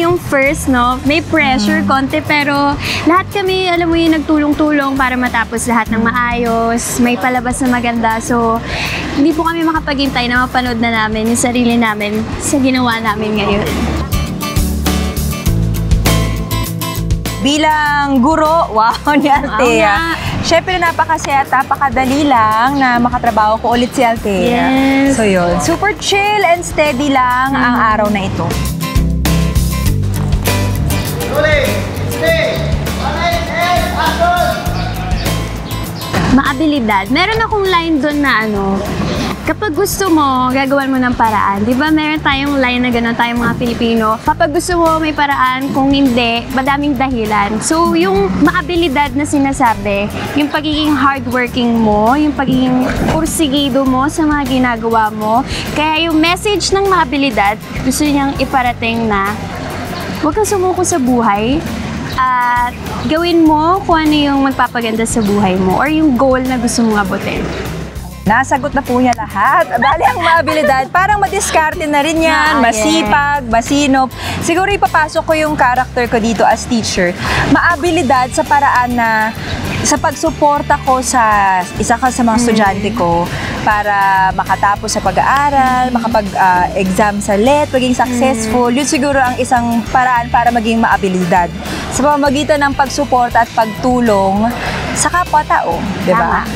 kami yung first, no? May pressure konti, pero lahat kami, alam mo yung nagtulong-tulong para matapos lahat ng maayos, may palabas na maganda. So, hindi po kami makapaghintay na mapanood na namin yung sarili namin sa ginawa namin ngayon. Bilang guro, wow, ni Althea. Siyempre, napakasaya at napakadali lang na makatrabaho ko ulit si Althea. Yes. So yun, super chill and steady lang ang araw na ito. Maabilidad. Meron akong line doon na kapag gusto mo, gagawan mo ng paraan. Di ba meron tayong line na gano'n tayong mga Pilipino? Kapag gusto mo, may paraan. Kung hindi, madaming dahilan. So, yung maabilidad na sinasabi, yung pagiging hardworking mo, yung pagiging pursigido mo sa mga ginagawa mo. Kaya yung message ng maabilidad, gusto niyang iparating na huwag kang sumuko sa buhay at gawin mo kung ano yung magpapaganda sa buhay mo or yung goal na gusto mong abutin. Nasagot na po niya lahat. Bali, ang maabilidad, parang madiskarte na rin yan. Masipag, masinop. Siguro ipapasok ko yung character ko dito as teacher. Maabilidad sa paraan na sa pagsuporta ko sa isa ka sa mga estudyante ko para makatapos sa pag-aaral, makapag-exam sa LET, maging successful. Yun siguro ang isang paraan para maging maabilidad. Sa pamamagitan ng pagsuporta at pagtulong sa kapwa-tao, di ba?